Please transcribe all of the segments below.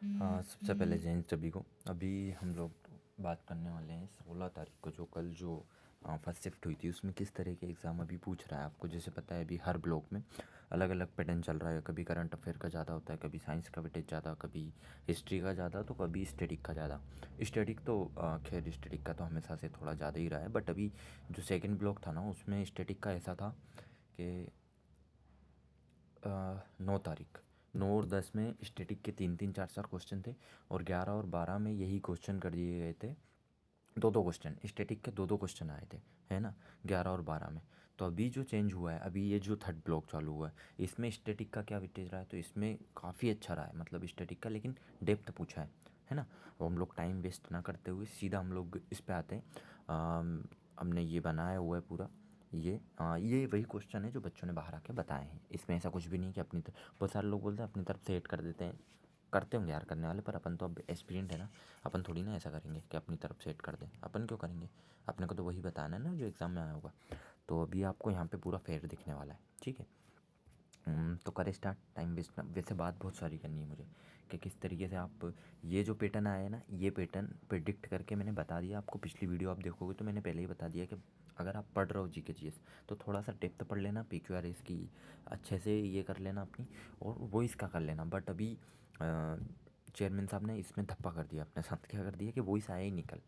हाँ, सबसे पहले जय हिंद सभी को। अभी हम लोग बात करने वाले हैं 16 तारीख को जो कल जो फर्स्ट शिफ्ट हुई थी उसमें किस तरह के एग्ज़ाम अभी पूछ रहा है। आपको जैसे पता है अभी हर ब्लॉक में अलग अलग पैटर्न चल रहा है। कभी करंट अफेयर का ज़्यादा होता है, कभी साइंस का वेटेज ज़्यादा, कभी हिस्ट्री का ज़्यादा, तो कभी स्टैटिक का ज़्यादा। स्टैटिक तो खैर स्टैटिक का तो हमेशा से थोड़ा ज़्यादा ही रहा है, बट अभी जो सेकेंड ब्लॉक था ना उसमें स्टैटिक का ऐसा था कि 9 तारीख, 9 और 10 में स्टैटिक के 3-3 4-4 क्वेश्चन थे, और 11 और 12 में यही क्वेश्चन कर दिए गए थे। दो दो क्वेश्चन स्टैटिक के, दो दो क्वेश्चन आए थे, है ना, 11 और 12 में। तो अभी जो चेंज हुआ है, अभी ये जो थर्ड ब्लॉक चालू हुआ है इसमें स्टैटिक का क्या वेटेज रहा है, तो इसमें काफ़ी अच्छा रहा है मतलब स्टैटिक का, लेकिन डेप्थ पूछा है ना। अब हम लोग टाइम वेस्ट ना करते हुए सीधा हम लोग इस पे आते हैं। हमने ये बनाया हुआ है पूरा। ये वही क्वेश्चन है जो बच्चों ने बाहर आके बताए हैं। इसमें ऐसा कुछ भी नहीं कि अपनी बहुत सारे लोग बोलते हैं अपनी तरफ से ऐड कर देते हैं। करते होंगे यार करने वाले, पर अपन तो अब एक्सपीरियंट है ना, अपन थोड़ी ना ऐसा करेंगे कि अपनी तरफ से ऐड कर दें। अपन क्यों करेंगे, अपने को तो वही बताना है ना जो एग्ज़ाम में आया होगा। तो अभी आपको यहाँ पे पूरा फेयर दिखने वाला है, ठीक है। तो करें स्टार्ट। टाइम वेस्ट ना, वैसे बात बहुत सारी करनी है मुझे कि किस तरीके से आप ये जो पैटर्न आया है ना, ये पैटर्न प्रिडिक्ट करके मैंने बता दिया आपको। पिछली वीडियो आप देखोगे तो मैंने पहले ही बता दिया कि अगर आप पढ़ रहे हो जी के जी एस तो थोड़ा सा डेप्थ पढ़ लेना, पी क्यू आर एस की अच्छे से ये कर लेना अपनी, और वो इसका कर लेना। बट अभी चेयरमैन साहब ने इसमें धप्पा कर दिया अपने साथ। क्या कर दिया कि वॉइस आया ही निकल,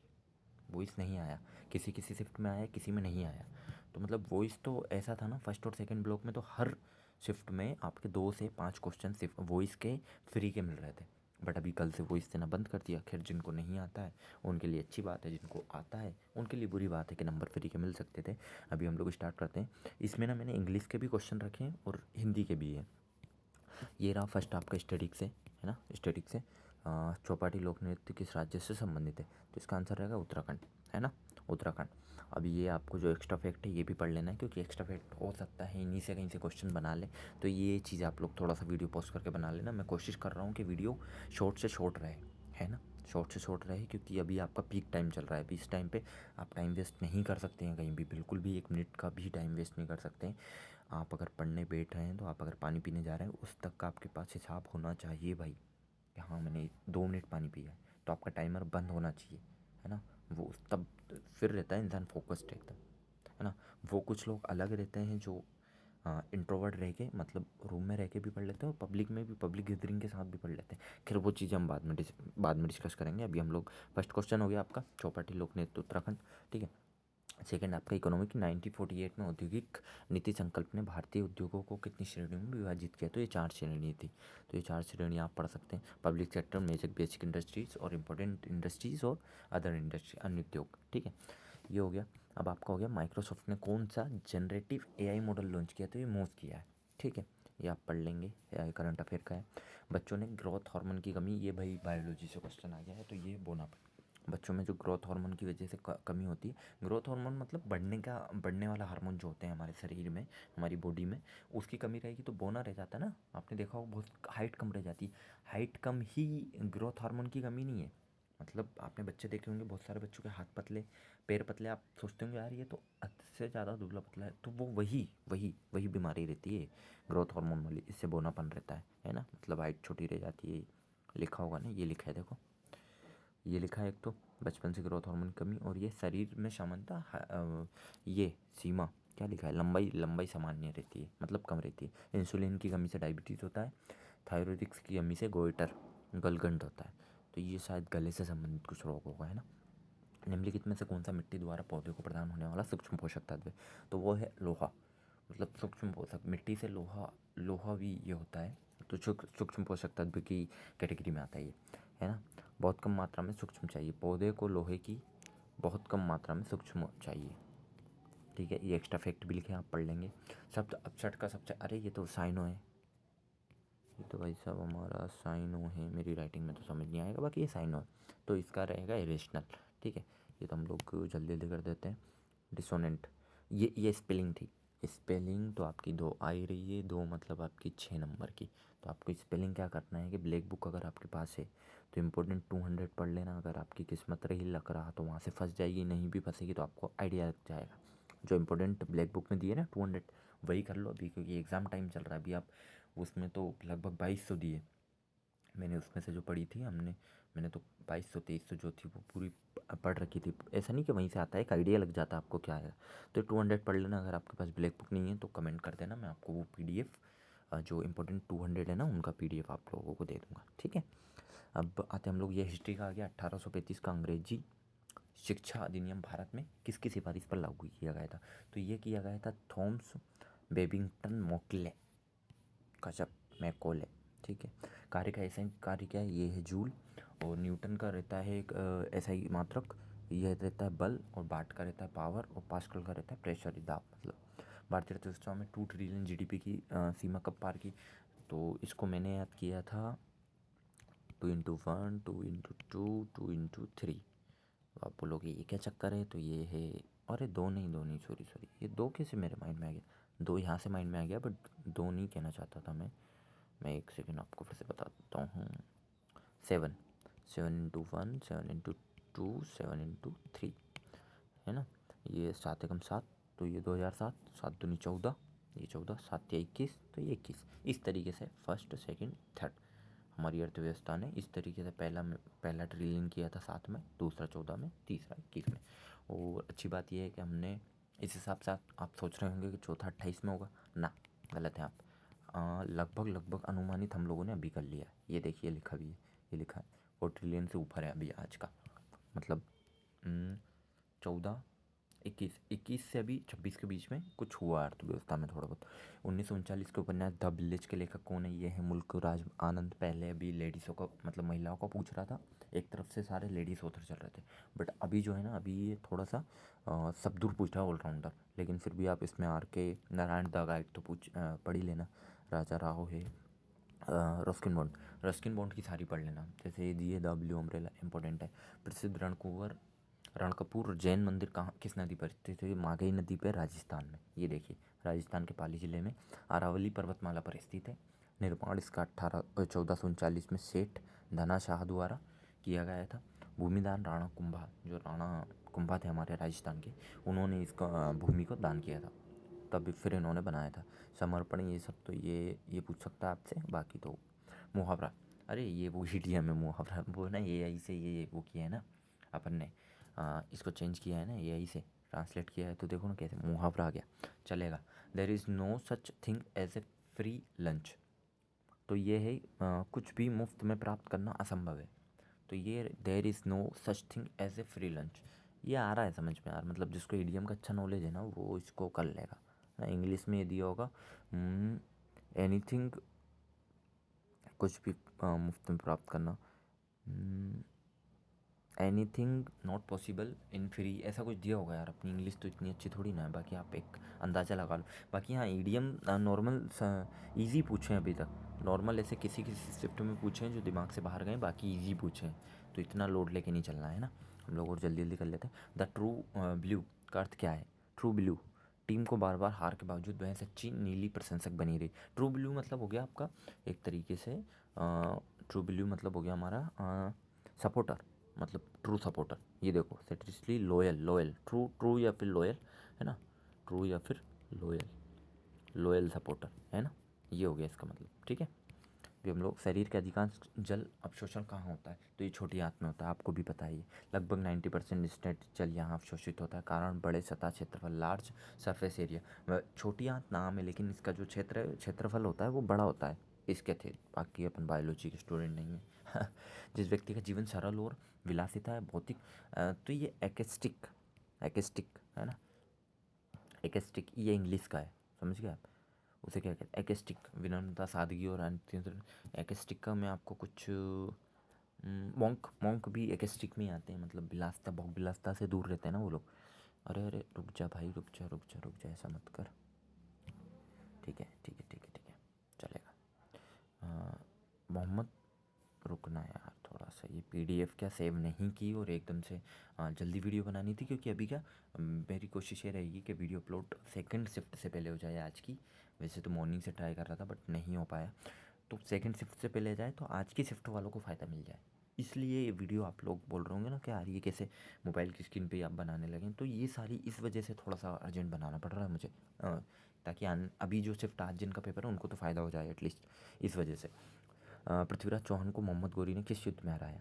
वॉइस नहीं आया। किसी किसी शिफ्ट में आया, किसी में नहीं आया। तो मतलब वॉइस तो ऐसा था ना, फर्स्ट और सेकंड ब्लॉक में तो हर शिफ्ट में आपके 2 से 5 क्वेश्चन सिर्फ वॉइस के फ्री के मिल रहे थे। बट अभी कल से वॉइस देना बंद कर दिया। खैर जिनको नहीं आता है उनके लिए अच्छी बात है, जिनको आता है उनके लिए बुरी बात है कि नंबर फ्री के मिल सकते थे। अभी हम लोग स्टार्ट करते हैं। इसमें ना मैंने इंग्लिश के भी क्वेश्चन रखे हैं और हिंदी के भी है। ये रहा फर्स्ट आपका स्टैटिक से, है ना। स्टैटिक से चौपाटी लोक नृत्य किस राज्य से संबंधित है, तो इसका आंसर रहेगा उत्तराखंड, है ना, उत्तराखंड। अभी ये आपको जो एक्स्ट्रा फैक्ट है ये भी पढ़ लेना है, क्योंकि एक्स्ट्रा फैक्ट हो सकता है इन्हीं से कहीं से क्वेश्चन बना ले। तो ये चीज़ आप लोग थोड़ा सा वीडियो पॉज करके बना लेना। मैं कोशिश कर रहा हूँ कि वीडियो शॉर्ट से शॉर्ट रहे, है ना, शॉर्ट से शॉर्ट रहे, क्योंकि अभी आपका पीक टाइम चल रहा है। अभी इस टाइम पे आप टाइम वेस्ट नहीं कर सकते हैं कहीं भी, बिल्कुल भी 1 मिनट का भी टाइम वेस्ट नहीं कर सकते हैं। आप अगर पढ़ने बैठ रहे हैं, तो आप अगर पानी पीने जा रहे हैं, उस तक का आपके पास हिसाब होना चाहिए भाई कि हाँ मैंने 2 मिनट पानी पिया है, तो आपका टाइमर बंद होना चाहिए, है ना। वो तब फिर रहता है इंसान फोकस्ड एकदम, है ना। वो कुछ लोग अलग रहते हैं जो इंट्रोवर्ट रह के, मतलब रूम में रह के भी पढ़ लेते हैं और पब्लिक में भी, पब्लिक गैदरिंग के साथ भी पढ़ लेते हैं। खैर वो चीज़ें हम बाद में डिस्कस करेंगे। अभी हम लोग फर्स्ट क्वेश्चन हो गया आपका चौपाटी लोक नृत्य उत्तराखंड, ठीक है। सेकंड आपका इकोनॉमिक 1948 में औद्योगिक नीति संकल्प ने भारतीय उद्योगों को कितनी श्रेणियों में विभाजित किया, तो ये 4 श्रेणी थी। तो ये 4 श्रेणी आप पढ़ सकते हैं। Public sector, major basic industries और इम्पोर्टेंट इंडस्ट्रीज और अदर इंडस्ट्री, अन्य उद्योग, ठीक है। ये हो गया। अब आपका हो गया माइक्रोसॉफ्ट ने कौन सा जनरेटिव एआई मॉडल लॉन्च किया, तो ये मूव किया है, ठीक है। ये आप पढ़ लेंगे, करंट अफेयर का है। बच्चों ने ग्रोथ हार्मोन की कमी, ये भाई बायोलॉजी से क्वेश्चन आ गया है, तो ये बोना बच्चों में जो ग्रोथ हार्मोन की वजह से कमी होती है। ग्रोथ हार्मोन मतलब बढ़ने वाला हार्मोन जो होते हैं हमारे शरीर में, हमारी बॉडी में, उसकी कमी रहेगी तो बोना रह जाता है ना। आपने देखा होगा बहुत हाइट कम रह जाती है। हाइट कम ही ग्रोथ हार्मोन की कमी नहीं है। मतलब आपने बच्चे देखे होंगे, बहुत सारे बच्चों के हाथ पतले, पैर पतले, आप सोचते होंगे यार ये तो हद से ज़्यादा दुबला पतला है, तो वो वही वही वही बीमारी रहती है ग्रोथ हार्मोन वाली। इससे बोनापन रहता है ना, मतलब हाइट छोटी रह जाती है। लिखा होगा ना, ये लिखा है देखो, ये लिखा है एक तो बचपन से ग्रोथ हार्मोन की कमी, और ये शरीर में सामान्यता ये सीमा क्या लिखा है, लंबाई लंबाई सामान्य रहती है, मतलब कम रहती है। इंसुलिन की कमी से डायबिटीज़ होता है। थायरोइड्स की कमी से गोइटर, गलगंड होता है। तो ये शायद गले से संबंधित कुछ रोग होगा, है ना। निम्नलिखित में से कौन सा मिट्टी द्वारा पौधे को प्रदान होने वाला सूक्ष्म पोषक तत्व है, तो वो है लोहा। मतलब सूक्ष्म पोषक, मिट्टी से लोहा, लोहा भी ये होता है, तो सूक्ष्म पोषक तत्व की कैटेगरी में आता है ये, है ना। बहुत कम मात्रा में सूक्ष्म चाहिए पौधे को, लोहे की बहुत कम मात्रा में सूक्ष्म चाहिए, ठीक है। ये एक्स्ट्रा फैक्ट भी लिखे, आप पढ़ लेंगे। शब्द अपशट का सबसे, अरे ये तो साइनो है, ये तो भाई साहब हमारा साइनो है, मेरी राइटिंग में तो समझ नहीं आएगा, बाकी ये साइनो है, तो इसका रहेगा इरेशनल, ठीक है। ये तो हम लोग जल्दी जल्दी कर देते हैं। डिसोनेंट, ये स्पेलिंग थी। स्पेलिंग तो आपकी 2 आ ही रही है, 2 मतलब आपकी 6 नंबर की। तो आपको स्पेलिंग क्या करना है कि ब्लैक बुक अगर आपके पास है तो इम्पोर्टेंट 200 पढ़ लेना। अगर आपकी किस्मत रही लग रहा तो वहाँ से फंस जाएगी, नहीं भी फंसेगी तो आपको आइडिया लग जाएगा। जो इम्पोर्टेंट ब्लैक बुक में दिए ना 200, वही कर लो अभी, क्योंकि एग्ज़ाम टाइम चल रहा है अभी। आप उसमें तो लगभग 2200 दिए, मैंने उसमें से जो पढ़ी थी मैंने तो 2200 2300 जो थी वो पूरी पढ़ रखी थी। ऐसा नहीं कि वहीं से आता है, एक आइडिया लग जाता है आपको क्या है। तो 200 पढ़ लेना। अगर आपके पास ब्लैक बुक नहीं है तो कमेंट कर देना, मैं आपको वो PDF जो इम्पोर्टेंट 200 है ना उनका PDF आप लोगों को दे दूँगा, ठीक है। अब आते हम लोग, ये हिस्ट्री का आ गया। 1835 का अंग्रेजी शिक्षा अधिनियम भारत में किसकी सिफारिश पर लागू किया गया था? तो ये किया गया था थॉमस बेबिंगटन मोकले का, जब मैकोले, ठीक है। कार्य का ऐसा कार्य क्या है, ये है जूल। और न्यूटन का रहता है एक ऐसा ही मात्रक, यह रहता है बल। और बाट का रहता है पावर। और पास्कल का रहता है प्रेशर, दाब। मतलब भारतीय अर्थव्यवस्था में 2 ट्रिलियन GDP की सीमा कब पार की? तो इसको मैंने याद किया था 2x1, 2x2, 2x3। तो आप बोलोगे ये क्या चक्कर है? तो ये है, अरे दो नहीं, सॉरी सॉरी, ये दो कैसे मेरे माइंड में आ गया? दो यहाँ से माइंड में आ गया, बट दो नहीं कहना चाहता था मैं एक सेकेंड आपको फिर से बता देता हूँ। 7, 7x1, 7x2, 7x3, है ना। ये 7 एकम 7, तो ये 2007, 7 दूनी 14, ये 14, 7 या 21, तो ये 21। इस तरीके से फर्स्ट सेकंड थर्ड हमारी अर्थव्यवस्था ने इस तरीके से पहला ट्रिलियन किया था 7 में, दूसरा 14 में, तीसरा 21 में। और अच्छी बात यह है कि हमने इस हिसाब से, आप सोच रहे होंगे कि चौथा 28 में होगा ना, गलत है आप। लगभग अनुमानित हम लोगों ने अभी कर लिया है। ये देखिए लिखा भी है, ये लिखा है 4 ट्रिलियन से ऊपर है अभी आज का, मतलब 14, 21 से अभी 26 के बीच में कुछ हुआ अर्थव्यवस्था में थोड़ा बहुत। 1939 के उपन्यास द विलेज के लेखक कौन है? ये है मुल्क राज आनंद। पहले अभी लेडीज़ों को, मतलब महिलाओं को पूछ रहा था, एक तरफ से सारे लेडीज़ ऑथर चल रहे थे, बट अभी जो है ना, अभी ये थोड़ा सा सब दूर पूछ रहा है, ऑलराउंडर। लेकिन फिर भी आप इसमें RK नारायण द गाइड तो पढ़ ही लेना। राजा राव है। रस्किन बॉन्ड की सारी पढ़ लेना, जैसे ये द ब्लू अम्ब्रेला इंपॉर्टेंट है। प्रसिद्ध रणकपुर जैन मंदिर कहाँ, किस नदी पर स्थित है? माघई नदी पर, राजस्थान में। ये देखिए राजस्थान के पाली जिले में अरावली पर्वतमाला पर स्थित है। निर्माण इसका 1439 में सेठ धना शाह द्वारा किया गया था। भूमिदान राणा कुंभा, जो राणा कुंभा थे हमारे राजस्थान के, उन्होंने इसका भूमि को दान किया था, तब फिर इन्होंने बनाया था। समर्पण, ये सब तो ये पूछ सकता है आपसे। बाकी तो मुहावरा, अरे ये वो इडियम है मुहावरा, वो ना AI से ये वो किया है ना अपन ने, इसको चेंज किया है ना AI से, ट्रांसलेट किया है, तो देखो ना कैसे मुहावरा आ गया, चलेगा। There is no such thing as a free lunch. तो ये है कुछ भी मुफ्त में प्राप्त करना असंभव है। तो ये there is no such thing as a free lunch, ये आ रहा है समझ में यार। मतलब जिसको इडियम का अच्छा नॉलेज है ना, वो इसको कर लेगा। इंग्लिश में ये दिया होगा, एनीथिंग, कुछ भी मुफ्त में प्राप्त करना, anything not possible in free, ऐसा कुछ दिया होगा यार। अपनी इंग्लिश तो इतनी अच्छी थोड़ी ना है, बाकी आप एक अंदाज़ा लगा लो। बाकी हाँ, ईडियम नॉर्मल ईजी पूछे अभी तक, नॉर्मल ऐसे किसी किसी शिफ्ट में पूछे हैं जो दिमाग से बाहर गए, बाकी ईजी पूछे हैं। तो इतना लोड लेके नहीं चलना है ना हम लोग, और जल्दी जल्दी कर लेते हैं। द ट्रू ब्लू का अर्थ क्या है? ट्रू ब्लू, टीम को बार बार हार के बावजूद वह सच्ची नीली प्रशंसक बनी रही। ट्रू ब्लू मतलब हो गया आपका एक तरीके से, ट्रू ब्लू मतलब हो गया हमारा सपोर्टर, मतलब ट्रू सपोर्टर। ये देखो, सेटिस्ली लॉयल, लॉयल, ट्रू, ट्रू या फिर लॉयल, है ना, ट्रू या फिर लॉयल, लॉयल सपोर्टर, है ना, ये हो गया इसका मतलब, ठीक है। भी हम लोग, शरीर के अधिकांश जल अवशोषण कहाँ होता है? तो ये छोटी आंत में होता है, आपको भी पता ही है। लगभग 90% स्टेट जल यहाँ अवशोषित होता है, कारण बड़े सतह क्षेत्रफल, लार्ज सरफेस एरिया। छोटी आंत नाम है, लेकिन इसका जो क्षेत्रफल होता है वो बड़ा होता है इसके थे। बाकी अपन बायोलॉजी के स्टूडेंट नहीं है। जिस व्यक्ति का जीवन सरल और विलासिता है भौतिक, तो ये एकेस्टिक, एकेस्टिक है ना, एकेस्टिक ये इंग्लिश का है, समझ गए आप। उसे क्या कहते हैं? एकेस्टिक, विनम्रता, सादगी और एकेस्टिक का मैं आपको कुछ, मॉन्क भी एकेस्टिक में ही आते हैं, मतलब विलासता, बहुत विलासता से दूर रहते हैं ना वो लोग। अरे अरे रुक जा भाई, रुक जा रुक जा रुक जा, ऐसा मत कर। ठीक है ठीक है ठीक है ठीक है, चलेगा। मोहम्मद, रुकना यार थोड़ा सा, ये PDF क्या सेव नहीं की, और एकदम से जल्दी वीडियो बनानी थी, क्योंकि अभी क्या, मेरी कोशिश ये रहेगी कि वीडियो अपलोड सेकंड शिफ्ट से पहले हो जाए आज की। वैसे तो मॉर्निंग से ट्राई कर रहा था बट नहीं हो पाया, तो सेकंड शिफ्ट से पहले जाए तो आज की शिफ्ट वालों को फ़ायदा मिल जाए। इसलिए ये वीडियो आप लोग बोल रहे होंगे ना कि यार ये कैसे मोबाइल की स्क्रीन पे ही आप बनाने लगें, तो ये सारी इस वजह से थोड़ा सा अर्जेंट बनाना पड़ रहा है मुझे, ताकि अभी जो शिफ्ट आज जिनका पेपर है उनको तो फ़ायदा हो जाए एटलीस्ट, इस वजह से। पृथ्वीराज चौहान को मोहम्मद गौरी ने किस युद्ध में हराया?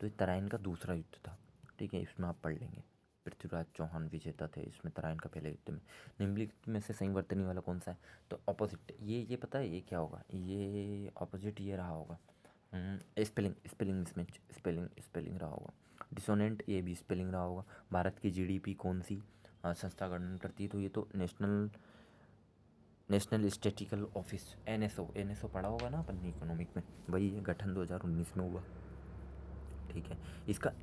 तो ये तराइन का दूसरा युद्ध था, ठीक है, इसमें आप पढ़ लेंगे। पृथ्वीराज चौहान विजेता थे इसमें तराइन का पहले युद्ध में। निम्नलिखित में से संवर्तनी वाला कौन सा है? तो ऑपोजिट, ये पता है ये क्या होगा? ये ऑपोजिट ये रहा होगा, स्पेलिंग स्पेलिंग मिसमैच, स्पेलिंग रहा होगा। डिसोनेंट, ये भी स्पेलिंग रहा होगा। भारत की जीडीपी कौन सी संस्था गठन करती है? तो ये तो नेशनल स्टैटिस्टिकल ऑफिस, एनएसओ पढ़ा होगा ना अपन ने इकोनॉमिक में, वही है, गठन 2019 में हुआ, ठीक है।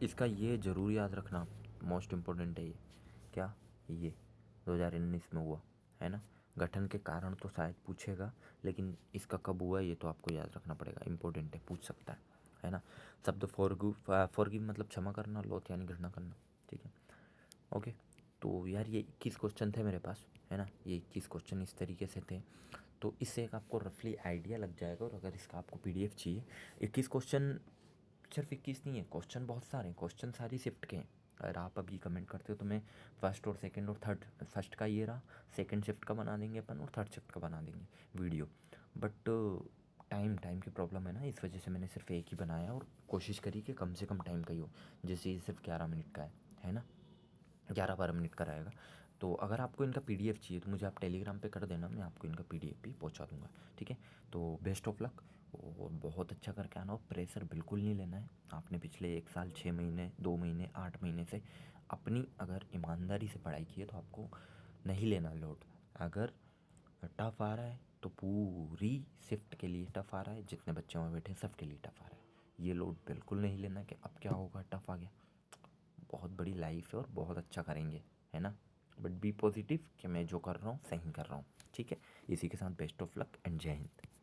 इसका ये ज़रूर याद रखना, मोस्ट इम्पोर्टेंट है ये, क्या ये 2019 में हुआ, है ना। गठन के कारण तो शायद पूछेगा, लेकिन इसका कब हुआ ये तो आपको याद रखना पड़ेगा, इंपॉर्टेंट है, पूछ सकता है ना। शब्द फॉरगिव मतलब क्षमा करना, लॉथ यानी घृणा करना, ठीक है, ओके। तो यार ये 21 क्वेश्चन थे मेरे पास, है ना, ये 21 क्वेश्चन इस तरीके से थे। तो इससे एक आपको रफली आइडिया लग जाएगा। और अगर इसका आपको पीडीएफ चाहिए, 21 क्वेश्चन, सिर्फ 21 नहीं है, क्वेश्चन बहुत सारे हैं, क्वेश्चन सारी शिफ्ट के हैं। अगर आप अभी कमेंट करते हो तो मैं फर्स्ट और सेकंड और थर्ड, फर्स्ट का ये रहा, सेकंड शिफ्ट का बना देंगे अपन और थर्ड शिफ्ट का बना देंगे वीडियो। बट टाइम की प्रॉब्लम है ना, इस वजह से मैंने सिर्फ एक ही बनाया और कोशिश करी कि कम से कम टाइम का ही हो। जैसे ये सिर्फ 11 मिनट का है ना, 11-12 मिनट का रहेगा। तो अगर आपको इनका पीडीएफ चाहिए तो मुझे आप टेलीग्राम पे कर देना, मैं आपको इनका पीडीएफ भी पहुंचा दूंगा, ठीक है। तो बेस्ट ऑफ लक, और बहुत अच्छा करके आना, और प्रेशर बिल्कुल नहीं लेना है। आपने पिछले 1 साल 6 महीने 2 महीने 8 महीने से अपनी अगर ईमानदारी से पढ़ाई की है तो आपको नहीं लेना लोड। अगर टफ आ रहा है तो पूरी शिफ्ट के लिए टफ आ रहा है, जितने बच्चे वहाँ बैठे सबके लिए टफ आ रहा है। ये लोड बिल्कुल नहीं लेना कि अब क्या होगा, टफ आ गया। बहुत बड़ी लाइफ है और बहुत अच्छा करेंगे, है ना। बट बी पॉजिटिव कि मैं जो कर रहा हूँ सही कर रहा हूँ, ठीक है। इसी के साथ बेस्ट ऑफ लक एंड जय हिंद।